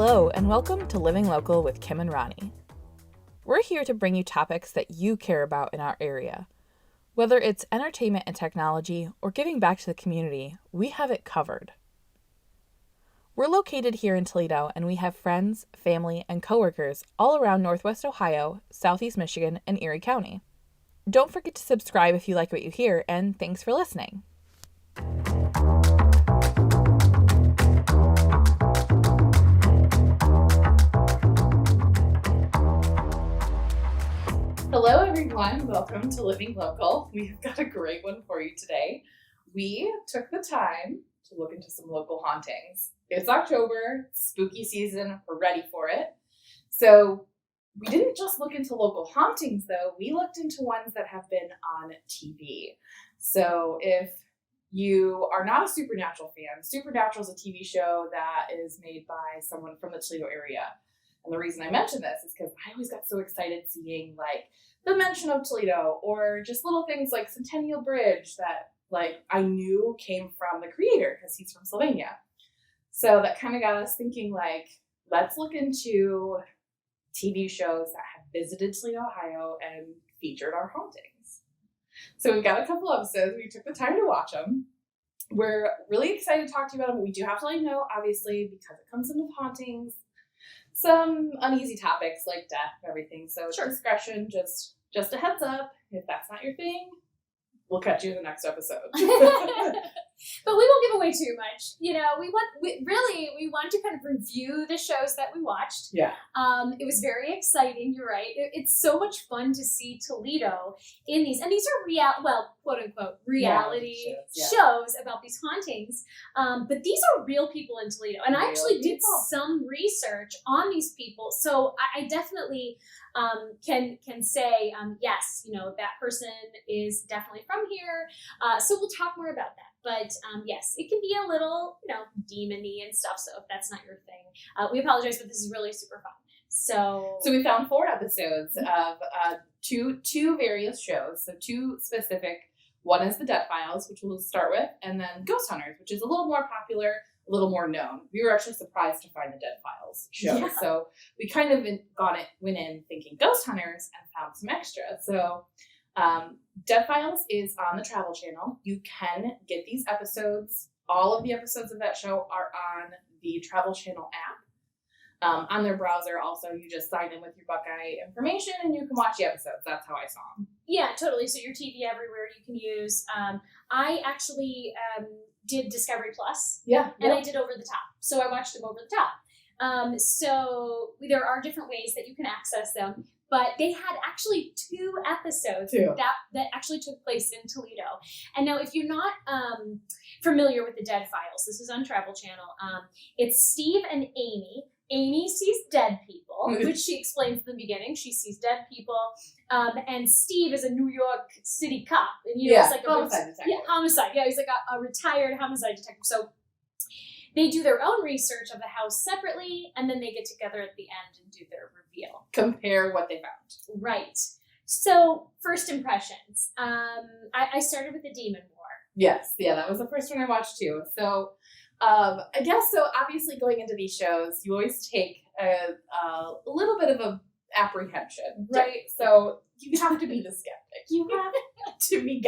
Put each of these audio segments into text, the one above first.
Hello, and welcome to Living Local with Kim and Rani. We're here to bring you topics that you care about in our area. Whether it's entertainment and technology or giving back to the community, we have it covered. We're located here in Toledo, and we have friends, family, and coworkers all around Northwest Ohio, Southeast Michigan, and Erie County. Don't forget to subscribe if you like what you hear, and thanks for listening. Hello everyone, welcome to Living Local. We've got a great one for you today. We took the time to look into some local hauntings. It's October, spooky season, we're ready for it. So we didn't just look into local hauntings though, we looked into ones that have been on TV. So if you are not a Supernatural fan, Supernatural is a TV show that is made by someone from the Toledo area. And the reason I mention this is because I always got so excited seeing like the mention of Toledo or just little things like Centennial Bridge that like I knew came from the creator because he's from Slovenia. So that kind of got us thinking like, let's look into TV shows that have visited Toledo, Ohio and featured our hauntings. So we've got a couple episodes. We took the time to watch them. We're really excited to talk to you about them, but we do have to let you know, obviously, because it comes in with hauntings, some uneasy topics like death and everything. So sure. Discretion, just a heads up. If that's not your thing, we'll catch you in the next episode. But we won't give away too much. You know, we want to kind of review the shows that we watched. Yeah. It was very exciting. You're right. It's so much fun to see Toledo in these, and these are quote unquote reality shows about these hauntings. But these are real people in Toledo, and I actually did some research on these people. So I definitely can say yes. You know, that person is definitely from here. So we'll talk more about that. But yes, it can be a little, demon-y and stuff. So if that's not your thing, we apologize, but this is really super fun. So we found 4 episodes of two various shows. So 2 specific. One is the Dead Files, which we'll start with, and then Ghost Hunters, which is a little more popular, a little more known. We were actually surprised to find the Dead Files show. Yeah. So we kind of went in thinking Ghost Hunters and found some extras. So Dead Files is on the Travel Channel. You can get these episodes. All of the episodes of that show are on the Travel Channel app. On their browser, also, you just sign in with your Buckeye information and you can watch the episodes. That's how I saw them. Yeah, totally. So your TV everywhere you can use. I actually did Discovery Plus. Yeah. And I did Over the Top. So I watched them over the top. So there are different ways that you can access them. But they had actually 2 episodes that actually took place in Toledo. And now, if you're not familiar with the Dead Files, this is on Travel Channel. It's Steve and Amy. Amy sees dead people, which she explains in the beginning. She sees dead people. And Steve is a New York City cop. And it's like a homicide detective. Yeah, homicide. Yeah, he's like a retired homicide detective. So they do their own research of the house separately, and then they get together at the end and do their reveal. Compare what they found. Right. So, first impressions. I started with the Demon War. Yes. Yeah, that was the first one I watched too. So, I guess, obviously going into these shows, you always take a little bit of a apprehension, right? So, you have to be the skeptic. You have to be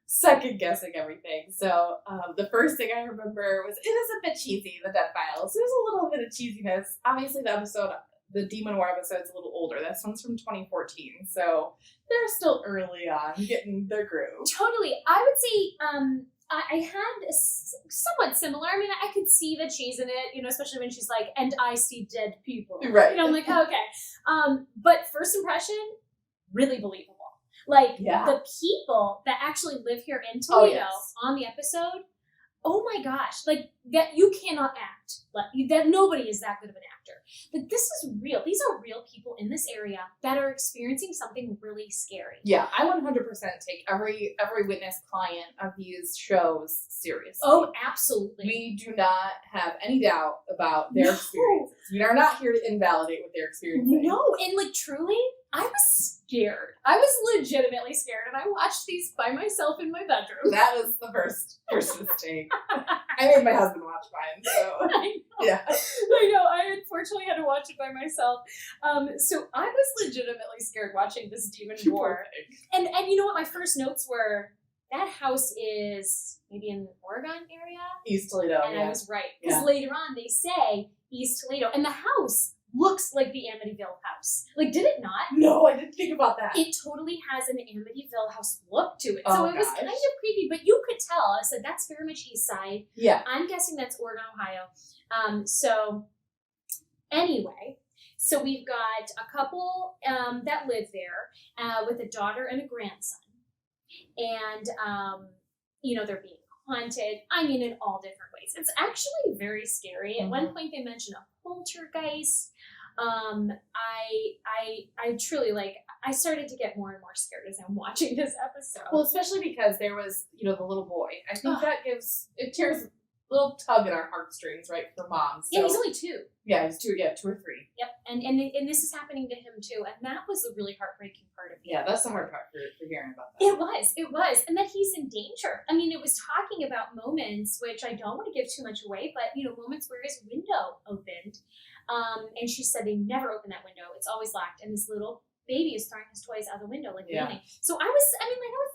second guessing everything. So the first thing I remember was, it is a bit cheesy, the Dead Files. There's a little bit of cheesiness. Obviously the Demon War episode's a little older. This one's from 2014. So they're still early on getting their groove. Totally. I would say I had a somewhat similar. I mean, I could see the cheese in it, especially when she's like, and I see dead people. Right. I'm like, okay. But first impression, really believable. Like, the people that actually live here in Toledo on the episode, oh my gosh, like, that you cannot act. That nobody is that good of an actor. Like, this is real. These are real people in this area that are experiencing something really scary. Yeah, I 100% take every witness client of these shows seriously. Oh, absolutely. We do not have any doubt about their experiences. We are not here to invalidate what they're experiencing. No, and like, truly, I was scared. I was legitimately scared, and I watched these by myself in my bedroom. That was the first mistake. I made my husband watch mine, so yeah. I know. I unfortunately had to watch it by myself. So I was legitimately scared watching this demon war. And you know what? My first notes were, that house is maybe in the Oregon area? East Toledo, and I was right. Because later on they say East Toledo. And the house looks like the Amityville house. Like, did it not? No, I didn't think about that. It totally has an Amityville house look to it. So it was kind of creepy, but you could tell. I said, that's very much East Side. Yeah. I'm guessing that's Oregon, Ohio. So anyway, so we've got a couple that live there with a daughter and a grandson. And, they're being haunted. I mean, in all different ways. It's actually very scary. At one point they mentioned a poltergeist. I truly I started to get more and more scared as I'm watching this episode. Well, especially because there was, the little boy. I think it tears a little tug at our heartstrings, right, for moms. So. Yeah, he's only 2. Yeah, he's 2 or 3. Yep, and this is happening to him too, and that was the really heartbreaking part of it. Yeah, that's the hard part for hearing about that. It was, and that he's in danger. I mean, it was talking about moments, which I don't want to give too much away, but moments where his window opened, and she said they never open that window; it's always locked, and this little baby is throwing his toys out the window running. So I was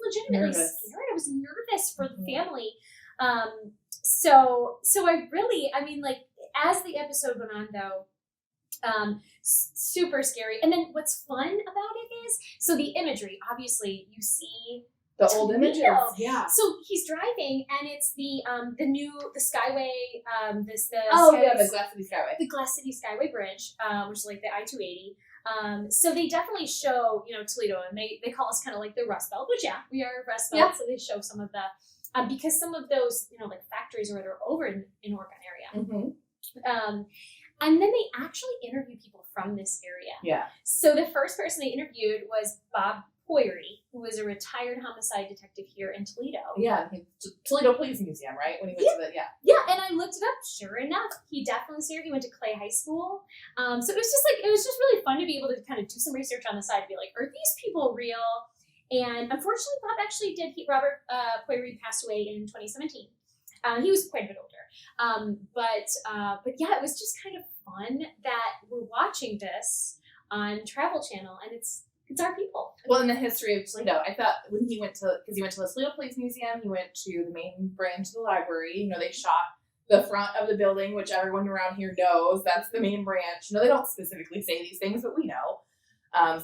legitimately scared. I was nervous for the family. So I really, as the episode went on though, super scary. And then what's fun about it is, so the imagery, obviously you see the old images. Yeah. So he's driving and it's the Skyway, the Glass City Skyway. The Glass City Skyway Bridge, which is like the I-280. So they definitely show, Toledo, and they call us kind of like the Rust Belt, which we are Rust Belt. Yeah. So they show some of the, because some of those, factories or whatever over in Oregon area. Mm-hmm. And then they actually interview people from this area. Yeah. So the first person they interviewed was Bob Poiry, who was a retired homicide detective here in Toledo. Yeah, Toledo Police Museum, right? When he went to the, Yeah, and I looked it up. Sure enough, he definitely was here. He went to Clay High School. So it was just really fun to be able to kind of do some research on the side, be like, are these people real? And unfortunately, Bob actually did. Robert Poiry passed away in 2017. He was quite a bit older. But yeah, it was just kind of fun that we're watching this on Travel Channel, and it's our people. Well, in the history of Toledo, I thought when he went to the Toledo Police Museum, he went to the main branch of the library. They shot the front of the building, which everyone around here knows. That's the main branch. They don't specifically say these things, but we know.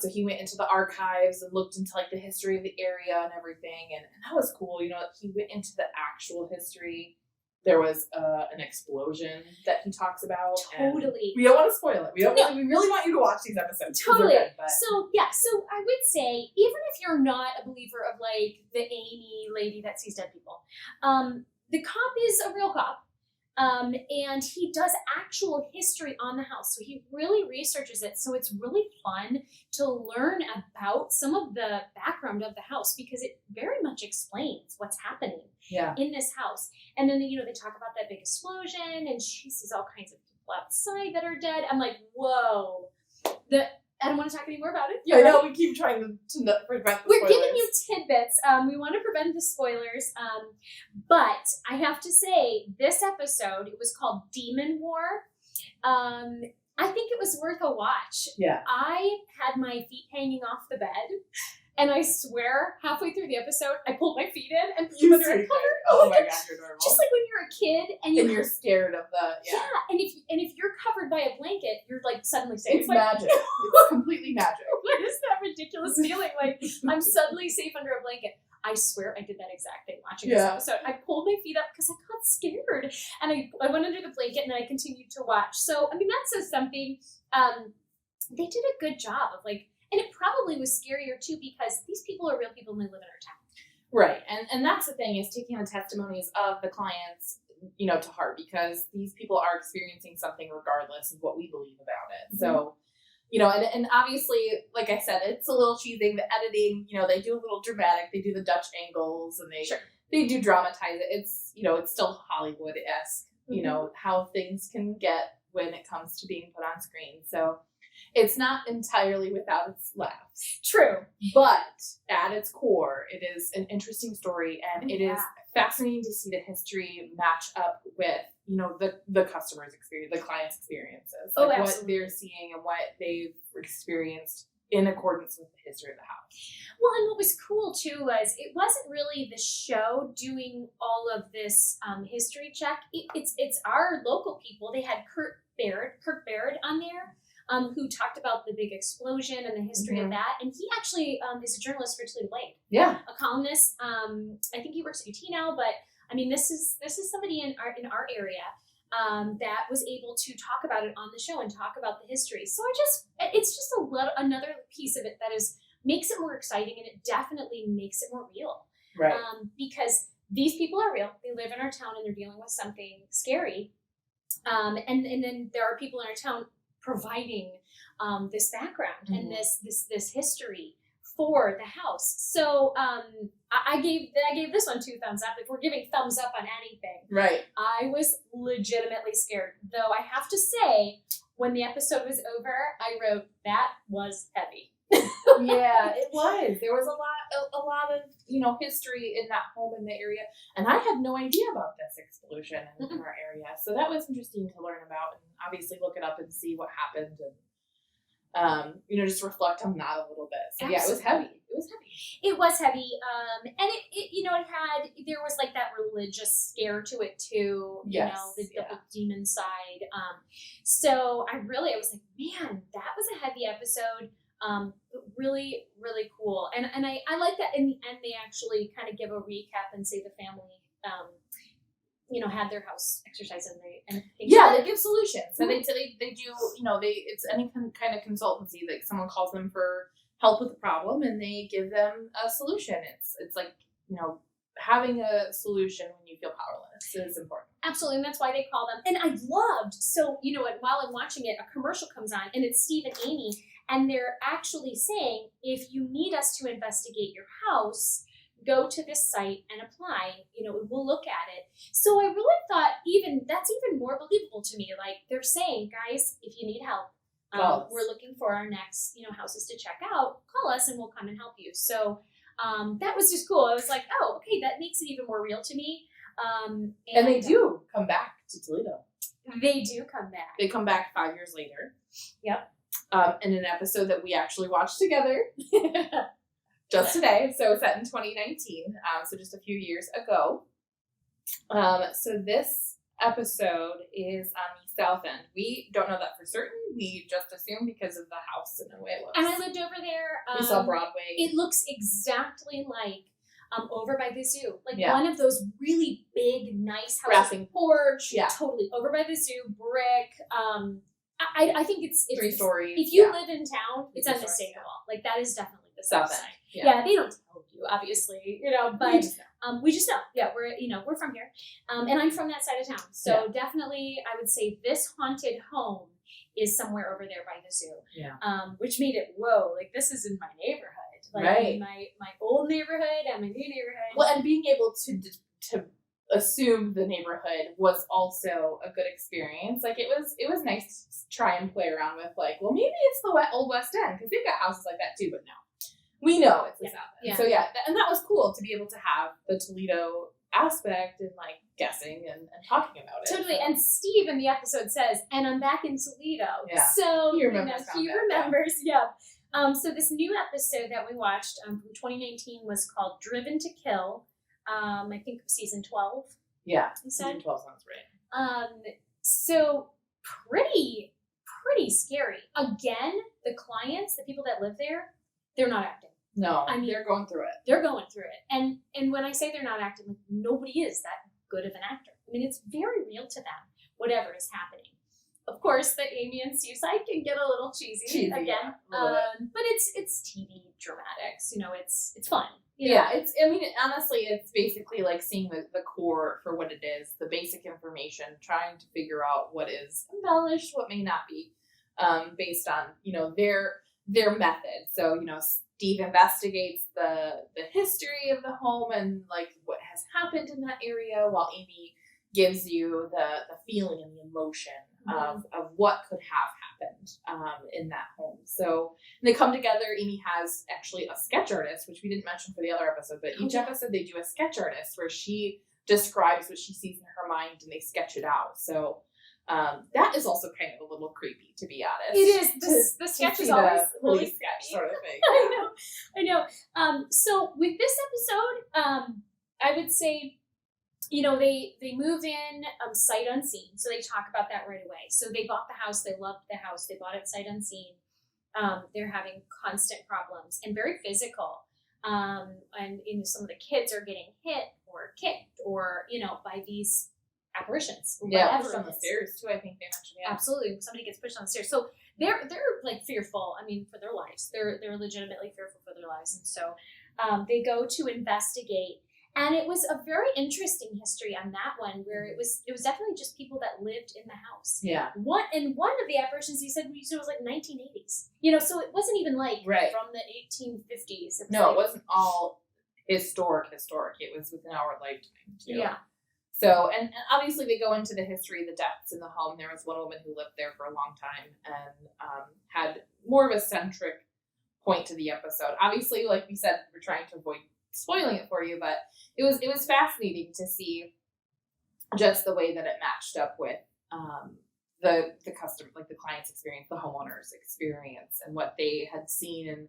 So he went into the archives and looked into the history of the area and everything, and that was cool. He went into the actual history. There was an explosion that he talks about. Totally. We don't want to spoil it. We really want you to watch these episodes. Totally. Good, So I would say, even if you're not a believer of the Amy lady that sees dead people, the cop is a real cop. And he does actual history on the house. So he really researches it. So it's really fun to learn about some of the background of the house, because it very much explains what's happening in this house. And then, they talk about that big explosion, and she sees all kinds of people outside that are dead. I'm like, whoa. I don't want to talk any more about it. I know, we keep trying to prevent the We're spoilers. giving you tidbits. We want to prevent the spoilers. But I have to say, this episode, it was called Demon War. I think it was worth a watch. Yeah. I had my feet hanging off the bed. And I swear, halfway through the episode, I pulled my feet in and put under a cover. Oh my God, you're adorable. Just like when you're a kid and you're scared of the and if you're covered by a blanket, you're suddenly safe. It's magic. It's completely magic. What is that ridiculous feeling? I'm suddenly safe under a blanket. I swear I did that exact thing watching this episode. I pulled my feet up because I got scared, and I went under the blanket and I continued to watch. So that says something. They did a good job of and it probably was scarier too, because these people are real people and they live in our town. Right. And that's the thing, is taking the testimonies of the clients, to heart, because these people are experiencing something regardless of what we believe about it. Mm-hmm. So, and obviously, like I said, it's a little cheesy. The editing, they do a little dramatic. They do the Dutch angles and they do dramatize it. It's, it's still Hollywood-esque, how things can get when it comes to being put on screen. So, It's not entirely without its laughs. True. But at its core, it is an interesting story, and it is fascinating to see the history match up with, the customer's experience, the client's experiences. Like what they're seeing and what they've experienced in accordance with the history of the house. Well, and what was cool too was it wasn't really the show doing all of this history check. It's our local people. They had Kirk Baird on there, who talked about the big explosion and the history of that. And he actually is a journalist for Toledo Blade. Yeah, a columnist. I think he works at UT now, but I mean, this is somebody in our area that was able to talk about it on the show and talk about the history. So it's just another piece of it that makes it more exciting, and it definitely makes it more real. Right. Because these people are real. They live in our town and they're dealing with something scary. And then there are people in our town providing this background and this history for the house. So I gave this one 2 thumbs up. If we're giving thumbs up on anything, right? I was legitimately scared. Though I have to say, when the episode was over, I wrote, that was heavy. Yeah, it was. There was a lot of history in that home in the area, and I had no idea about this explosion in our area. So that was interesting to learn about, and obviously look it up and see what happened, and just reflect on that a little bit. So yeah, it was heavy. It was heavy. And there was like that religious scare to it too. Yes, the demon side. So I was like, man, that was a heavy episode. But really, really cool. And I like that in the end they actually kind of give a recap and say the family had their house exercised and they give solutions. So they do, it's any kind of consultancy, like someone calls them for help with the problem and they give them a solution. It's like, having a solution when you feel powerless is important. Absolutely, and that's why they call them. And I loved, while I'm watching it, a commercial comes on and it's Steve and Amy, and they're actually saying, if you need us to investigate your house, go to this site and apply, we'll look at it. So I really thought that's even more believable to me. Like they're saying, guys, if you need help, we're looking for our next, houses to check out, call us and we'll come and help you. So that was just cool. I was like, oh, okay, that makes it even more real to me. And they do come back to Toledo. They do come back. They come back 5 years later. Yep. In an episode that we actually watched together just today. So it's set in 2019. So just a few years ago. So this episode is on the south end. We don't know that for certain. We just assume because of the house and the way it looks. And I lived over there. We saw Broadway. It looks exactly like over by the zoo. Like Yeah. one of those really big, nice houses. Wrapping porch. Yeah, totally. Over by the zoo, brick. I think it's 3 stories. If you live in town, it's unmistakable. Like that is definitely the south side. Yeah, they don't tell you, obviously, but we just know. Yeah, we're from here, and I'm from that side of town. So definitely, I would say this haunted home is somewhere over there by the zoo. Yeah. Which made it like this is in my neighborhood, like right. in my old neighborhood and my new neighborhood. Well, and being able to assume the neighborhood was also a good experience. Like it was nice to try and play around with, like, well, maybe it's the old West End because they've got houses like that too, but no. We know it's the South End. So and that was cool to be able to have the Toledo aspect and like guessing and talking about it. Totally. So. And Steve in the episode says, and I'm back in Toledo. Yeah. So he remembers. So this new episode that we watched from 2019 was called Driven to Kill. I think season 12. Yeah. Season 12 sounds right. So pretty scary. Again, the clients, the people that live there, they're not acting. No, I mean, they're going through it. They're going through it. And when I say they're not acting, like nobody is that good of an actor. I mean, it's very real to them, whatever is happening. Of course, the Amy and Steve side can get a little cheesy again. Yeah, but it's TV dramatics, it's fun. Honestly, it's basically like seeing the core for what it is, the basic information, trying to figure out what is embellished, what may not be, based on, their method. So, Steve investigates the history of the home and like what has happened in that area, while Amy gives you the feeling and the emotion of what could have happened in that home. So they come together. Amy has actually a sketch artist, which we didn't mention for the other episode, but each episode they do a sketch artist where she describes what she sees in her mind and they sketch it out. So that is also kind of a little creepy, to be honest. It is. The sketch is always really sketch sort of thing. I know. So with this episode, I would say, they move in sight unseen. So they talk about that right away. So they bought the house. They loved the house. They bought it sight unseen. They're having constant problems and very physical. And some of the kids are getting hit or kicked or, by these apparitions. Yeah, pushed on the stairs too, I think they mentioned. Yeah. Absolutely. Somebody gets pushed on the stairs. So they're like fearful, for their lives. They're legitimately fearful for their lives. And so they go to investigate. And it was a very interesting history on that one, where it was definitely just people that lived in the house. Yeah. One of the apparitions he said was like 1980s. So it wasn't even like from the 1850s. It wasn't all historic. It was within our lifetime too. Yeah. So, and obviously they go into the history of the deaths in the home. There was one woman who lived there for a long time and had more of a centric point to the episode. Obviously, like we said, we're trying to avoid spoiling it for you, but it was fascinating to see just the way that it matched up with the customer, like the client's experience, the homeowner's experience, and what they had seen,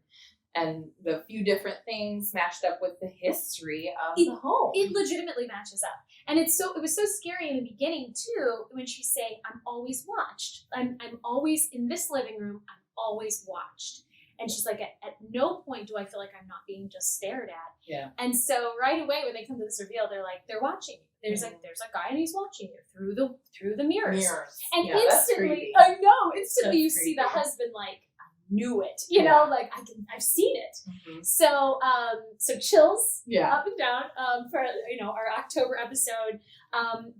and the few different things matched up with the history of the home. It legitimately matches up. And it was so scary in the beginning too, when she's saying, I'm always watched. I'm always in this living room, I'm always watched. And she's like, at no point do I feel like I'm not being just stared at. Yeah. And so right away when they come to this reveal, they're like, they're watching you. There's a guy and he's watching you through the mirrors. And instantly, I know, instantly you see the husband like, I knew it. Like I've seen it. Mm-hmm. So chills up and down for our October episode.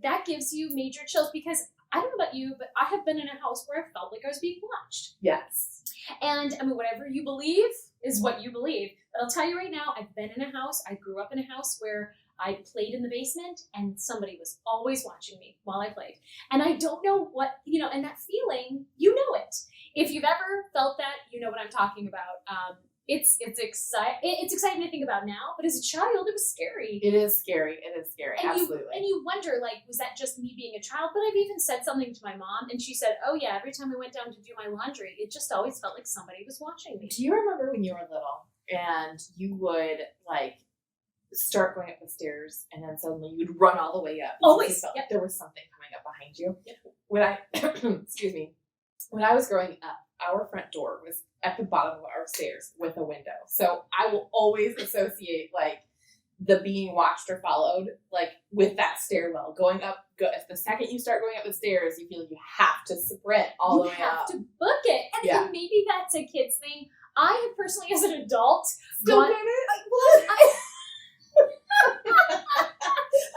That gives you major chills because I don't know about you, but I have been in a house where I felt like I was being watched. Yes. And whatever you believe is what you believe. But I'll tell you right now, I've been in a house. I grew up in a house where I played in the basement and somebody was always watching me while I played. And I don't know what, and that feeling, it. If you've ever felt that, you know what I'm talking about. It's exciting to think about now, but as a child, it was scary. It is scary. And absolutely. You wonder, like, was that just me being a child? But I've even said something to my mom, and she said, oh, yeah, every time I went down to do my laundry, it just always felt like somebody was watching me. Do you remember when you were little and you would, like, start going up the stairs, and then suddenly you would run all the way up? Always. Felt like there was something coming up behind you. Yep. When I was growing up, our front door was at the bottom of our stairs with a window. So I will always associate like the being watched or followed like with that stairwell going up. If the second you start going up the stairs, you feel like you have to sprint all the way up. You have to book it. And maybe that's a kid's thing. I have personally, as an adult, still done it.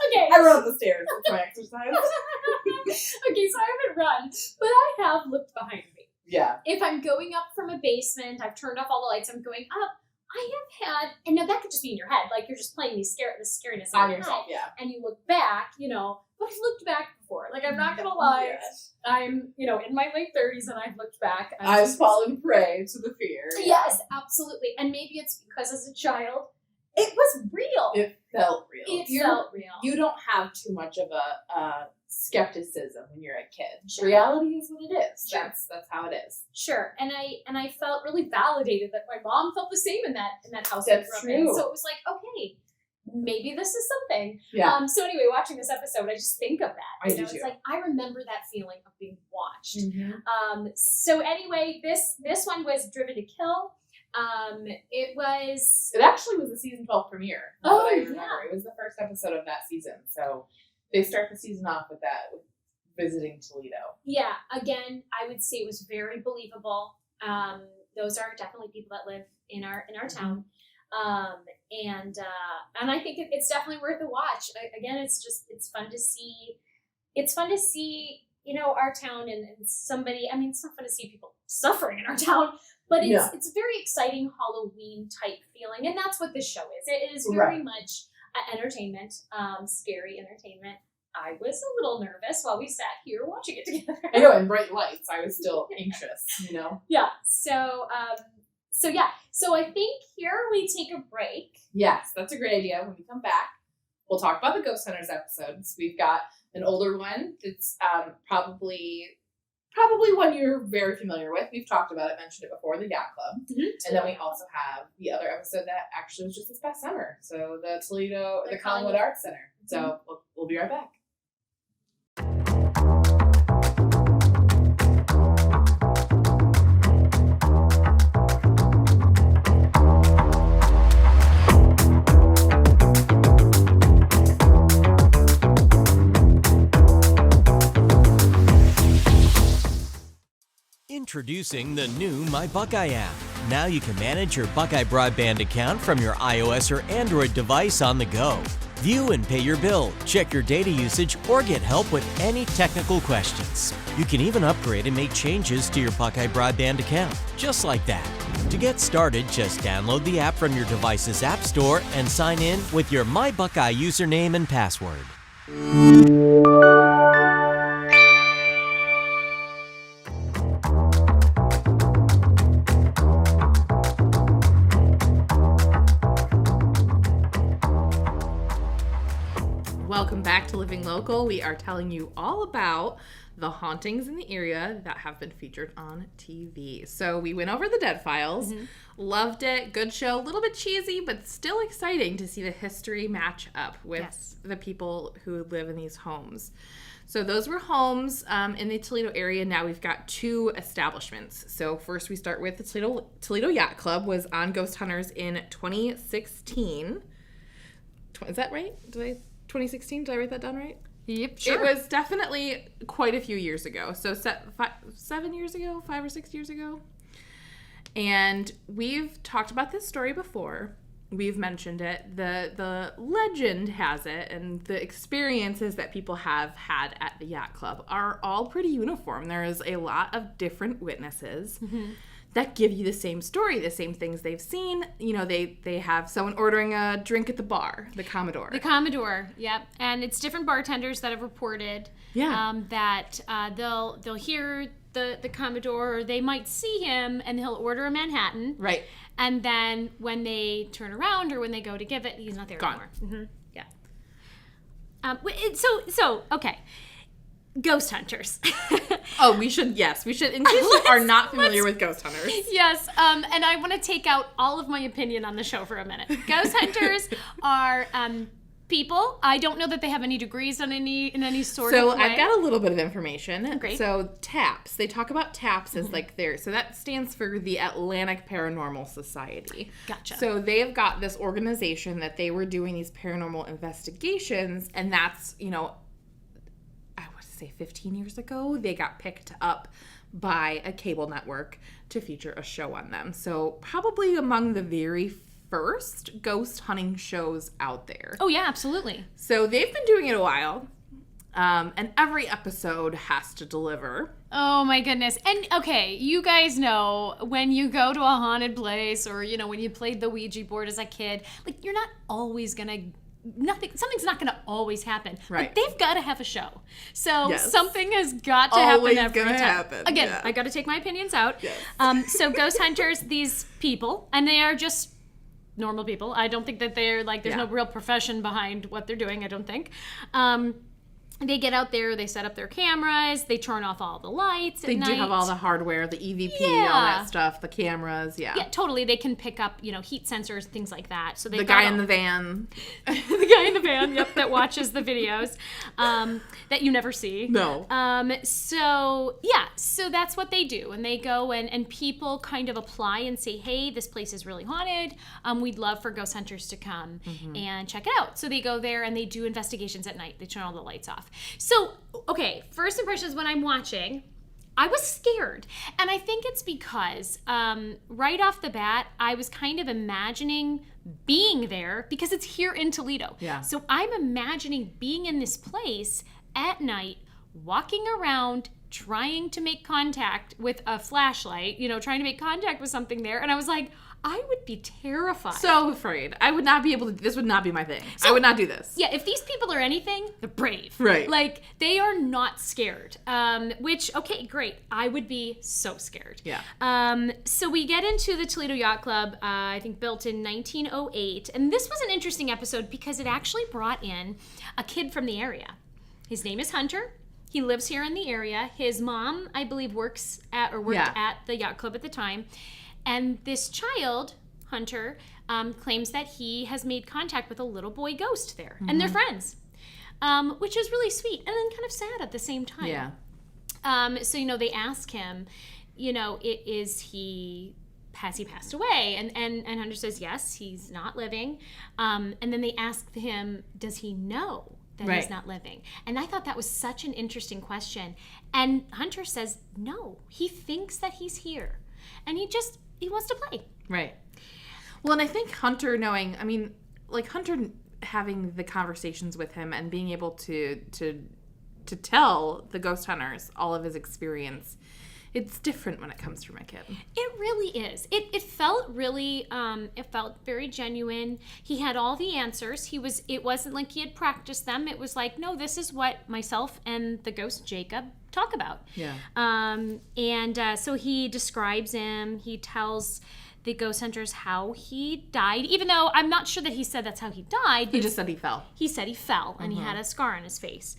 Okay. I run up the stairs. That's my exercise. Okay, so I haven't run, but I have looked behind me. Yeah. If I'm going up from a basement, I've turned off all the lights, I'm going up, I have had, and now that could just be in your head, like you're just playing the scariness on in yourself, your head, and you look back, but I've looked back before. Like, I'm not going to lie. Yes. I'm, in my late 30s and I've looked back. I've fallen prey to the fear. Yes, absolutely. And maybe it's because as a child, it was real. It felt real. It felt real. You don't have too much of a skepticism when you're a kid. Sure. Reality is what it is. Sure. That's how it is. Sure. And I felt really validated that my mom felt the same in that house. That's true. So it was like, okay, maybe this is something. Yeah. So anyway, watching this episode, I just think of that. I do It's too. like I remember that feeling of being watched. Mm-hmm. So anyway, this one was Driven to Kill. It actually was the season 12 premiere. Oh, I remember. Yeah. It was the first episode of that season. So they start the season off with that, with visiting Toledo. Yeah. Again, I would say it was very believable. Those are definitely people that live in our town. And I think it's definitely worth a watch. Again, it's fun to see. It's fun to see, our town and somebody. I mean, it's not fun to see people suffering in our town, but it's a very exciting Halloween type feeling, and that's what this show is. It is very much entertainment, scary entertainment. I was a little nervous while we sat here watching it together. I know, in bright lights, I was still anxious, you know? Yeah. So I think here we take a break. Yes, that's a great idea. When we come back, we'll talk about the Ghost Hunters episodes. We've got an older one that's probably one you're very familiar with. We've talked about it, mentioned it before, the Yacht Club. Mm-hmm. And then we also have the other episode that actually was just this past summer. So the Toledo, the Collingwood Arts Center. So mm-hmm. we'll be right back. Introducing the new My Buckeye app. Now you can manage your Buckeye broadband account from your iOS or Android device on the go. View and pay your bill, check your data usage, or get help with any technical questions. You can even upgrade and make changes to your Buckeye broadband account, just like that. To get started, just download the app from your device's app store and sign in with your My Buckeye username and password. Welcome back to Living Local. We are telling you all about the hauntings in the area that have been featured on TV. So we went over the Dead Files, loved it, good show, a little bit cheesy, but still exciting to see the history match up with the people who live in these homes. So those were homes in the Toledo area. Now we've got two establishments. So first we start with the Toledo Yacht Club was on Ghost Hunters in 2016. Is that right? 2016? Did I write that down right? Yep, sure. It was definitely quite a few years ago. So 7 years ago, 5 or 6 years ago. And we've talked about this story before. We've mentioned it. The legend has it, and the experiences that people have had at the Yacht Club are all pretty uniform. There is a lot of different witnesses that give you the same story, the same things they've seen. You know, they have someone ordering a drink at the bar, the Commodore. The Commodore, yep. And it's different bartenders that have reported that they'll hear the Commodore, or they might see him and he'll order a Manhattan. Right. And then when they turn around or when they go to give it, he's not there anymore. Mm-hmm. Yeah. Okay. Ghost Hunters. We should. In case you are not familiar with Ghost Hunters. Yes, and I want to take out all of my opinion on the show for a minute. Ghost Hunters are people. I don't know that they have any degrees in any sort of way. So I've got a little bit of information. Great. So TAPS. They talk about TAPS as like so that stands for the Atlantic Paranormal Society. Gotcha. So they have got this organization that they were doing these paranormal investigations, and that's, 15 years ago, they got picked up by a cable network to feature a show on them. So probably among the very first ghost hunting shows out there. Oh, yeah, absolutely. So they've been doing it a while, and every episode has to deliver. Oh, my goodness. And, okay, you guys know when you go to a haunted place or, when you played the Ouija board as a kid, like, you're not always going to something's not going to always happen. Right. Like, they've got to have a show. So something has got to happen every time. Happen. Again, I got to take my opinions out. Yes. So Ghost Hunters, these people, and they are just normal people. I don't think that they're there's no real profession behind what they're doing, I don't think. They get out there, they set up their cameras, they turn off all the lights at night. They do have all the hardware, the EVP, all that stuff, the cameras, Yeah, totally. They can pick up, heat sensors, things like that. So the guy in the van. The guy in the van, yep, that watches the videos that you never see. No. So that's what they do. And they go and people kind of apply and say, hey, this place is really haunted. We'd love for ghost hunters to come and check it out. So they go there and they do investigations at night. They turn all the lights off. So, okay, first impressions when I'm watching, I was scared. And I think it's because right off the bat, I was kind of imagining being there because it's here in Toledo. Yeah. So I'm imagining being in this place at night, walking around, trying to make contact with a flashlight, trying to make contact with something there. And I was like, I would be terrified. So afraid. I would not be able to, this would not be my thing. I would not do this. Yeah, if these people are anything, they're brave. Right. Like, they are not scared. Which, okay, great. I would be so scared. Yeah. So we get into the Toledo Yacht Club, I think built in 1908. And this was an interesting episode because it actually brought in a kid from the area. His name is Hunter. He lives here in the area. His mom, I believe, worked at the yacht club at the time. And this child, Hunter, claims that he has made contact with a little boy ghost there. And they're friends, which is really sweet and then kind of sad at the same time. Yeah. So, they ask him, has he passed away? And Hunter says, yes, he's not living. And then they ask him, does he know that he's not living? And I thought that was such an interesting question. And Hunter says, no, he thinks that he's here. And he wants to play. Right. Well, and I think Hunter knowing, Hunter having the conversations with him and being able to tell the ghost hunters all of his experience, it's different when it comes from a kid. It really is. It felt really, it felt very genuine. He had all the answers. It wasn't like he had practiced them. It was like, no, this is what myself and the ghost Jacob talk about. Yeah. So he describes him. He tells the ghost hunters how he died, even though I'm not sure that he said that's how he died. He just said he fell. He said he fell, and he had a scar on his face.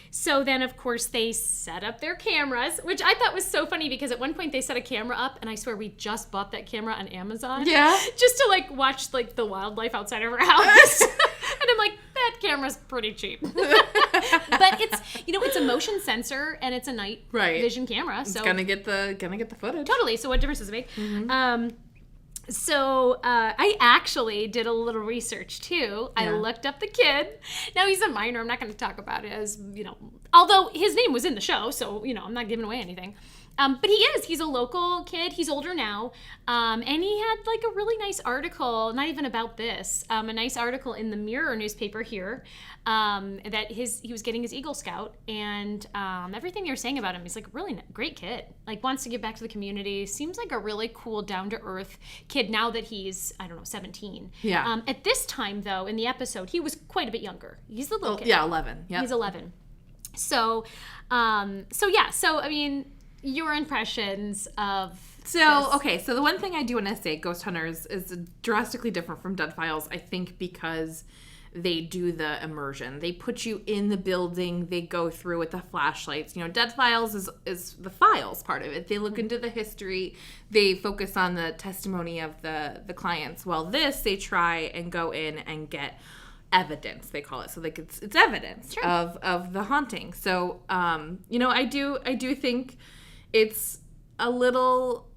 So then, of course, they set up their cameras, which I thought was so funny because at one point they set a camera up, and I swear we just bought that camera on Amazon. Yeah. Just to, watch, the wildlife outside of our house. And I'm like, that camera's pretty cheap. But it's a motion sensor, and it's a night vision camera. So it's gonna get the footage. Totally. So what difference does it make? So I actually did a little research too. I looked up the kid. Now he's a minor. I'm not going to talk about it as, although his name was in the show, so, I'm not giving away anything. But he's a local kid. He's older now. And he had a really nice article, not even about this, a nice article in the Mirror newspaper here, that he was getting his Eagle Scout, and everything you're saying about him, he's a really great kid. Wants to give back to the community. Seems like a really cool, down-to-earth kid now that he's, 17. Yeah. At this time, though, in the episode, he was quite a bit younger. He's a little kid. Yeah, 11. Yep. He's 11. So, your impressions of this. Okay, so the one thing I do want to say, Ghost Hunters is drastically different from Dead Files, I think, because they do the immersion. They put you in the building, they go through with the flashlights. Dead Files is the files part of it. They look into the history, they focus on the testimony of the clients. While this, they try and go in and get evidence, they call it. So it's evidence of the haunting. So I do think it's a little,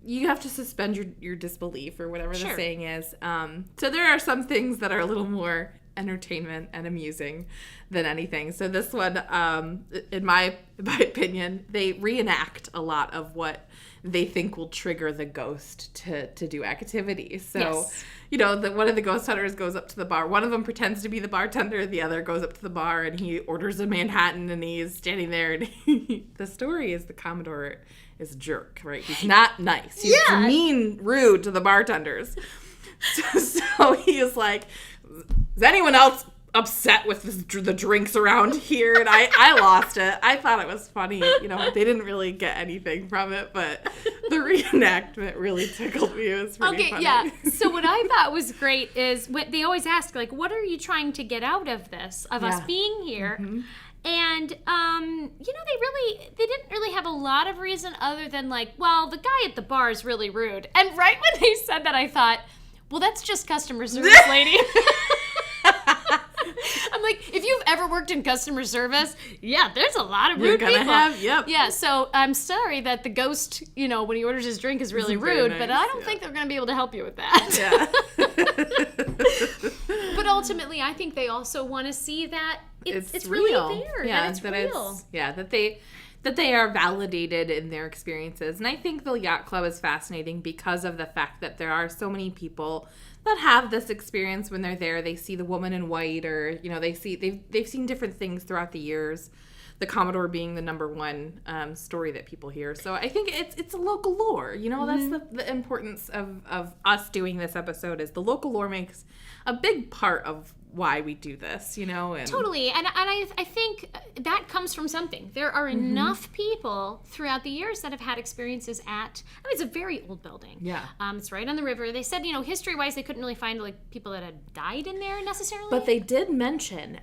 you have to suspend your disbelief or whatever the saying is. So there are some things that are a little more entertainment and amusing than anything. So this one, in my opinion, they reenact a lot of what they think will trigger the ghost to do activities. So, one of the ghost hunters goes up to the bar. One of them pretends to be the bartender. The other goes up to the bar and he orders a Manhattan and he's standing there. And the story is the Commodore is a jerk, right? He's not nice. He's mean, rude to the bartenders. So he is like, is anyone else upset with the drinks around here? And I lost it. I thought it was funny. They didn't really get anything from it, but the reenactment really tickled me. It was pretty funny. Yeah. So what I thought was great is what they always ask, what are you trying to get out of this, of us being here? Mm-hmm. And, they didn't really have a lot of reason other than the guy at the bar is really rude. And right when they said that, I thought, well, that's just customer service, lady. I'm like, if you've ever worked in customer service, there's a lot of rude people. Yeah, so I'm sorry that the ghost, when he orders his drink is really rude, nice, but I don't think they're going to be able to help you with that. Yeah. But ultimately, I think they also want to see that it's really there. Yeah, that it's real. That they are validated in their experiences. And I think the Yacht Club is fascinating because of the fact that there are so many people that have this experience when they're there. They see the woman in white, or they've seen different things throughout the years. the Commodore being the number one story that people hear. So I think it's a local lore. You know, that's the importance of us doing this episode is the local lore makes a big part of why we do this, you know? And totally. And I think that comes from something. There are enough people throughout the years that have had experiences at, I mean, it's a very old building. Yeah. It's right on the river. They said, you know, history-wise, they couldn't really find, like, people that had died in there necessarily. But they did mention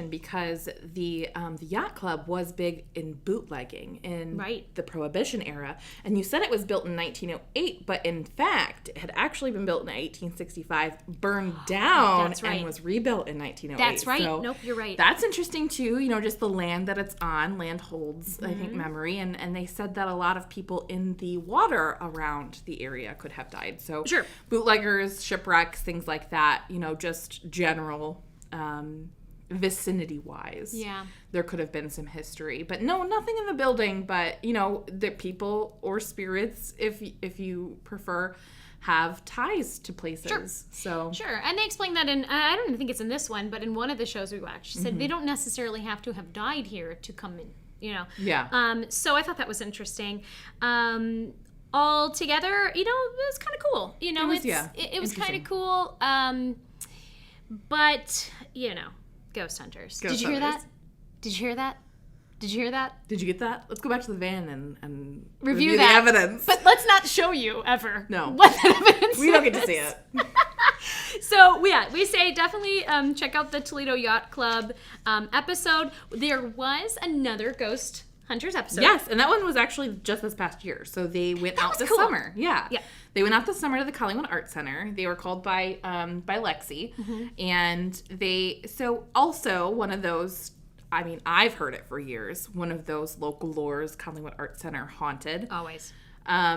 because the Yacht Club was big in bootlegging in the Prohibition era. And you said it was built in 1908, but in fact, it had actually been built in 1865, burned down, and was rebuilt in 1908. That's right. So nope, you're right. That's interesting too, you know, just the land that it's on. Land holds, I think, memory. And they said that a lot of people in the water around the area could have died. So bootleggers, shipwrecks, things like that, you know, just general vicinity-wise. Yeah. There could have been some history. But no, nothing in the building. But, you know, the people or spirits, if you prefer, have ties to places. Sure. And they explained that in, I don't even think it's in this one, but in one of the shows we watched, said they don't necessarily have to have died here to come in, you know. Yeah. So I thought that was interesting. All together, you know, it was kind of cool. You know, it was kind of cool. But, you know, ghost hunters. Did you hear that? Did you hear that? Did you hear that? Did you get that? Let's go back to the van and review the evidence. But let's not show you ever. No. What that evidence We don't get to see it. So, yeah, we say definitely check out the Toledo Yacht Club episode. There was another Ghost Hunters episode. Yes, and that one was actually just this past year. So they went out this summer. Yeah. They went out this summer to the Collingwood Art Center. They were called by Lexi. And also one of those, I mean, I've heard it for years. One of those local lores, Collingwood Art Center haunted. Always. I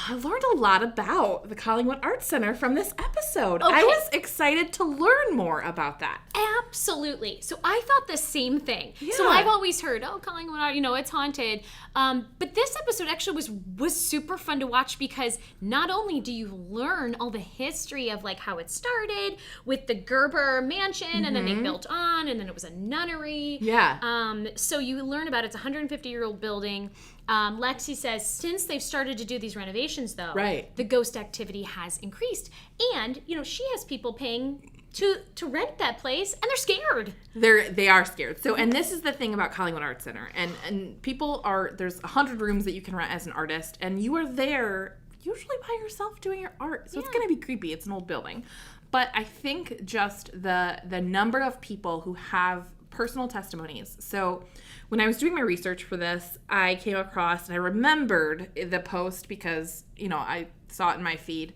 learned a lot about the Collingwood Art Center from this episode. Okay. I was excited to learn more about that. Absolutely. So I thought the same thing. Yeah. So I've always heard, Collingwood Art, you know, it's haunted. But this episode actually was super fun to watch because not only do you learn all the history of like how it started with the Gerber mansion and then they built on and then it was a nunnery. Yeah. So you learn about it's a 150-year-old building. Lexi says since they've started to do these renovations, though, the ghost activity has increased. And, you know, she has people paying to rent that place, and they're scared. They are scared. So, and this is the thing about Collingwood Art Center. And people there's 100 rooms that you can rent as an artist, and you are there usually by yourself doing your art. So it's going to be creepy. It's an old building. But I think just the number of people who have personal testimonies. So when I was doing my research for this, I came across and I remembered the post because, you know, I saw it in my feed,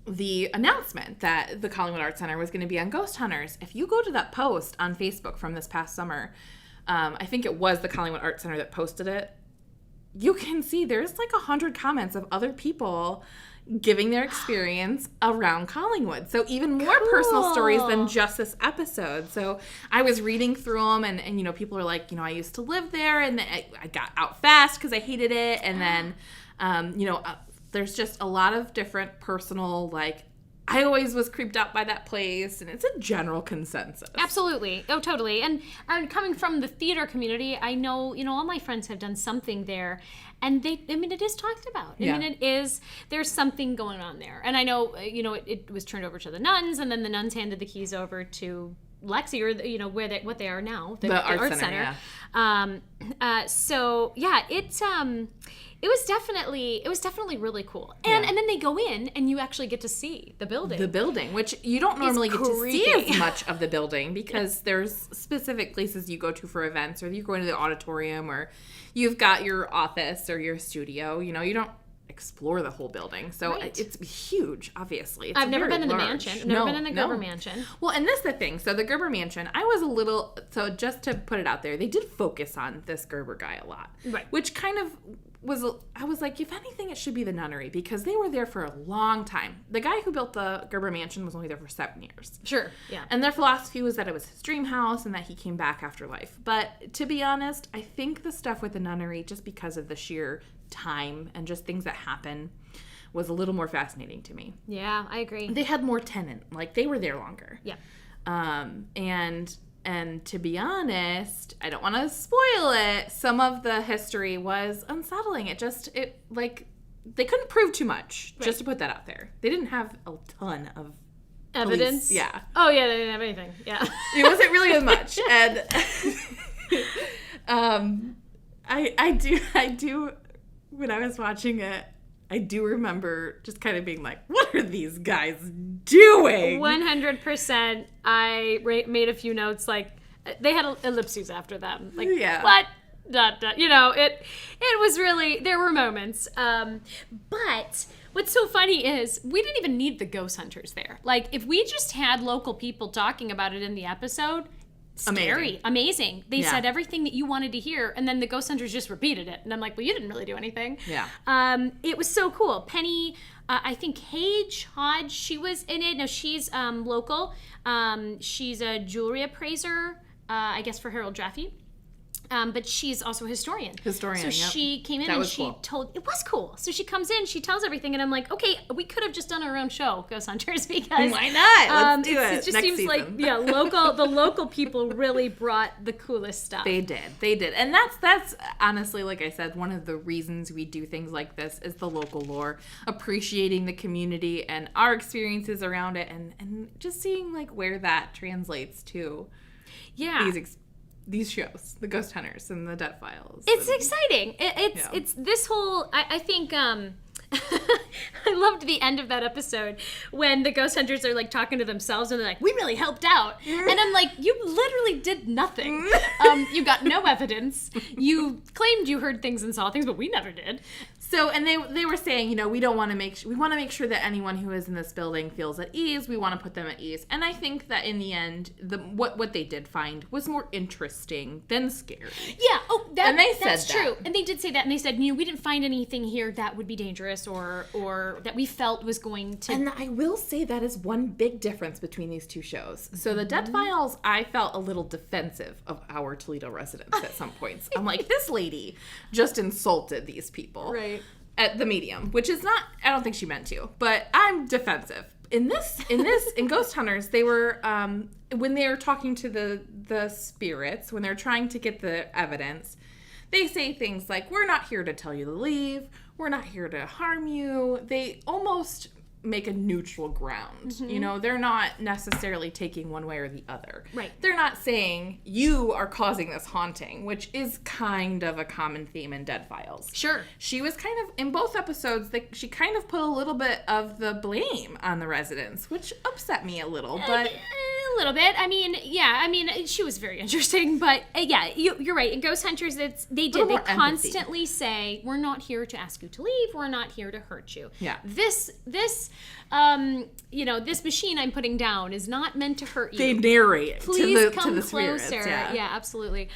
the announcement that the Collingwood Art Center was going to be on Ghost Hunters. If you go to that post on Facebook from this past summer, I think it was the Collingwood Art Center that posted it, you can see there's like 100 comments of other people giving their experience around Collingwood. So even more personal stories than just this episode. So I was reading through them and you know, people are like, you know, I used to live there and I got out fast because I hated it. And then, you know, there's just a lot of different personal, like, I always was creeped out by that place, and it's a general consensus. Absolutely. Oh, totally. And coming from the theater community, I know, you know, all my friends have done something there, and it is talked about. I mean, there's something going on there. And I know, you know, it was turned over to the nuns, and then the nuns handed the keys over to Lexi, or, you know, what they are now, the art center. Yeah. So, yeah, it was definitely really cool. And then they go in and you actually get to see the building. The building, which you don't normally get to see as much of the building because there's specific places you go to for events, or you're going to the auditorium, or you've got your office or your studio. You know, you don't explore the whole building. So it's huge, obviously. It's I've never been in the mansion. I've never been in the Gerber mansion. Well, and that's the thing. So the Gerber mansion, so just to put it out there, they did focus on this Gerber guy a lot. Right. Which kind of I was like, if anything, it should be the nunnery because they were there for a long time. The guy who built the Gerber mansion was only there for 7 years. Sure, yeah. And their philosophy was that it was his dream house and that he came back after life. But to be honest, I think the stuff with the nunnery, just because of the sheer time and just things that happen, was a little more fascinating to me. Yeah, I agree. They had more tenant. Like, they were there longer. Yeah. And And to be honest, I don't want to spoil it. Some of the history was unsettling. They couldn't prove too much, just to put that out there. They didn't have a ton of evidence. Police. Yeah. Oh yeah, they didn't have anything. Yeah. It wasn't really as much. And I do when I was watching it, I do remember just kind of being like, what are these guys doing? 100%. I made a few notes, like, they had ellipses after them. Like, yeah. What? You know, it was really, there were moments. But what's so funny is we didn't even need the ghost hunters there. Like, if we just had local people talking about it in the episode, scary, amazing. They said everything that you wanted to hear, and then the ghost hunters just repeated it. And I'm like, well, you didn't really do anything. Yeah. It was so cool. Penny, I think Hodge, she was in it. No, she's local. She's a jewelry appraiser, I guess for Harold Jaffe. But she's also a historian. So she came in and she told, it was cool. So she comes in, she tells everything, and I'm like, okay, we could have just done our own show, Ghost Hunters, because why not? Let's do it. It just next seems season. like, the local people really brought the coolest stuff. They did. And that's honestly, like I said, one of the reasons we do things like this is the local lore, appreciating the community and our experiences around it, and just seeing like where that translates to these shows, the Ghost Hunters and the Dead Files. It's exciting. It's this whole, I think, I loved the end of that episode when the ghost hunters are like talking to themselves and they're like, we really helped out. And I'm like, you literally did nothing. You got no evidence. You claimed you heard things and saw things, but we never did. So, and they were saying, we want to make sure that anyone who is in this building feels at ease. We want to put them at ease. And I think that in the end, what they did find was more interesting than scary. Yeah. Oh, that's true. And they did say that. And they said, we didn't find anything here that would be dangerous or that we felt was going to. And I will say that is one big difference between these two shows. So the Dead Files, I felt a little defensive of our Toledo residents at some points. I'm like, this lady just insulted these people. Right. At the medium, which is not, I don't think she meant to, but I'm defensive. In Ghost Hunters, they were, when they're talking to the spirits, when they're trying to get the evidence, they say things like, we're not here to tell you to leave, we're not here to harm you. They almost make a neutral ground. Mm-hmm. They're not necessarily taking one way or the other. Right. They're not saying, you are causing this haunting, which is kind of a common theme in Dead Files. Sure. She was kind of, in both episodes, she kind of put a little bit of the blame on the residents, which upset me a little, but... A little bit. She was very interesting, but you're right. In Ghost Hunters, they constantly say, we're not here to ask you to leave. We're not here to hurt you. Yeah. This machine I'm putting down is not meant to hurt you. They narrate Please come to the closer. spirits. Yeah, absolutely.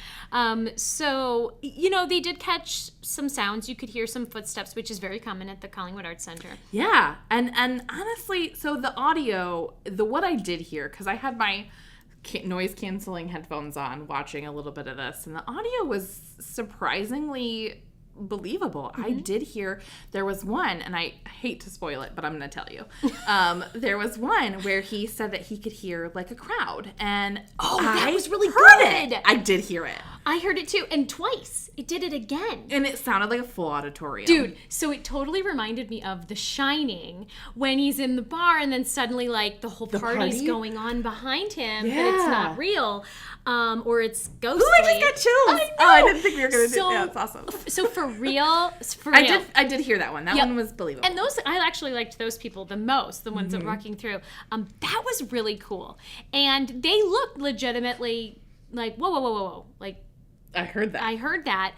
So, they did catch some sounds. You could hear some footsteps, which is very common at the Collingwood Arts Center. Yeah. And honestly, so the audio, what I did hear, because I had my noise canceling headphones on watching a little bit of this, and the audio was surprisingly believable. I did hear there was one, and I hate to spoil it, but I'm going to tell you. There was one where he said that he could hear like a crowd, and that was really heard good. I did hear it. I heard it too, and twice. It did it again. And it sounded like a full auditorium. Dude, so it totally reminded me of The Shining when he's in the bar and then suddenly like the whole party's going on behind him, but it's not real. Or it's ghostly. Ooh, I just got chills. I didn't think we were going to do that. Yeah, it's awesome. So for real. I did hear that one. That one was believable. And I actually liked those people the most, the ones that were walking through. That was really cool. And they looked legitimately like, whoa. Like, I heard that.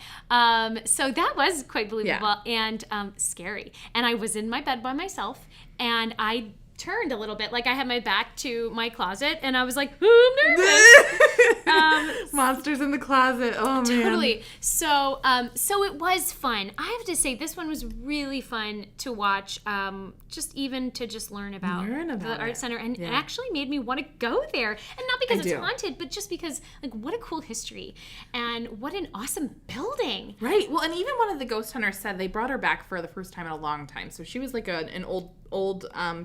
So that was quite believable and scary. And I was in my bed by myself, and I turned a little bit, like I had my back to my closet, and I was like, oh, I'm nervous. Monsters in the closet. Oh man. Totally. So it was fun. I have to say, this one was really fun to watch. Just learn about the art center, and it actually made me want to go there, and not because it's haunted, but just because, like, what a cool history, and what an awesome building. Right. Well, and even one of the ghost hunters said they brought her back for the first time in a long time. So she was like an old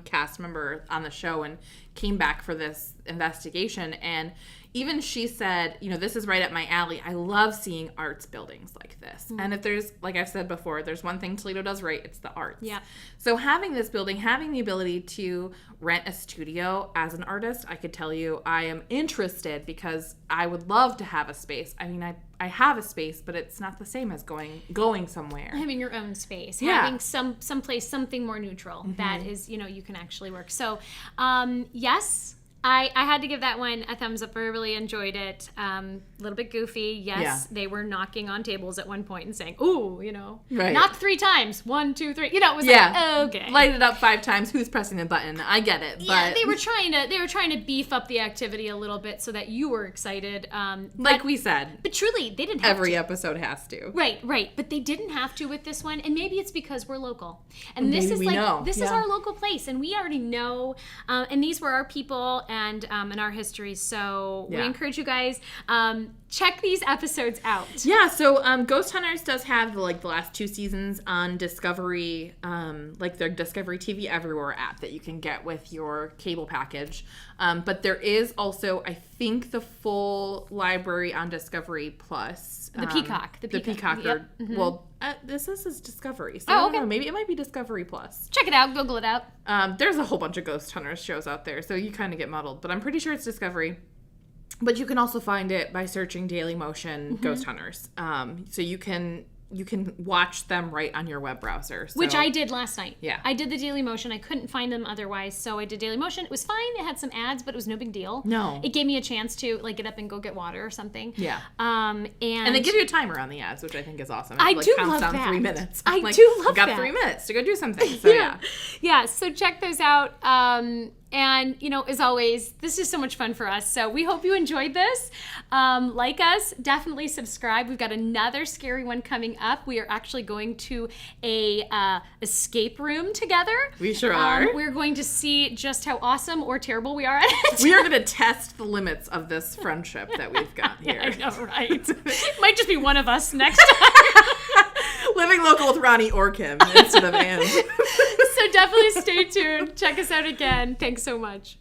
cast member on the show and came back for this investigation. And even she said, you know, this is right up my alley. I love seeing arts buildings like this. And if there's, like I've said before, there's one thing Toledo does right, it's the arts. Yeah. So having this building, having the ability to rent a studio as an artist, I could tell you I am interested because I would love to have a space. I mean, I have a space, but it's not the same as going somewhere. Having your own space, Yeah. having some place, something more neutral that is, you know, you can actually work. So, yes, I had to give that one a thumbs up. I really enjoyed it. A little bit goofy. Yes, they were knocking on tables at one point and saying, "Ooh, you know, knock 3 times. 1, 2, 3." You know, it was like, okay, light it up 5 times. Who's pressing the button? I get it. But yeah, they were trying to beef up the activity a little bit so that you were excited. Like we said, but truly, they didn't have every to. episode has to. Right. But they didn't have to with this one, and maybe it's because we're local, and this is this is our local place, and we already know. And these were our people and our histories. So we encourage you guys check these episodes out. Yeah. So Ghost Hunters does have the last 2 seasons on Discovery, like their Discovery TV Everywhere app that you can get with your cable package. But there is also, I think, the full library on Discovery Plus. The Peacock. The Peacock. Yep. Well, this is Discovery. So Oh, I don't okay. know. Maybe it might be Discovery Plus. Check it out. Google it out. There's a whole bunch of Ghost Hunters shows out there, so you kind of get muddled. But I'm pretty sure it's Discovery. But you can also find it by searching Daily Motion Ghost Hunters. So you can watch them right on your web browser. So. Which I did last night. Yeah. I did the Daily Motion. I couldn't find them otherwise, so I did Daily Motion. It was fine. It had some ads, but it was no big deal. No. It gave me a chance to get up and go get water or something. Yeah. And they give you a timer on the ads, which I think is awesome. I do counts love down that. 3 minutes. I I'm do love got that. 3 minutes to go do something. So yeah. Yeah, so check those out. And, you know, as always, this is so much fun for us. So we hope you enjoyed this. Like us, definitely subscribe. We've got another scary one coming up. We are actually going to a escape room together. We sure are. We're going to see just how awesome or terrible we are at it. We are going to test the limits of this friendship that we've got here. I know, right? It might just be one of us next time. Living local with Rani or Kim instead of Anne. So definitely stay tuned. Check us out again. Thanks so much.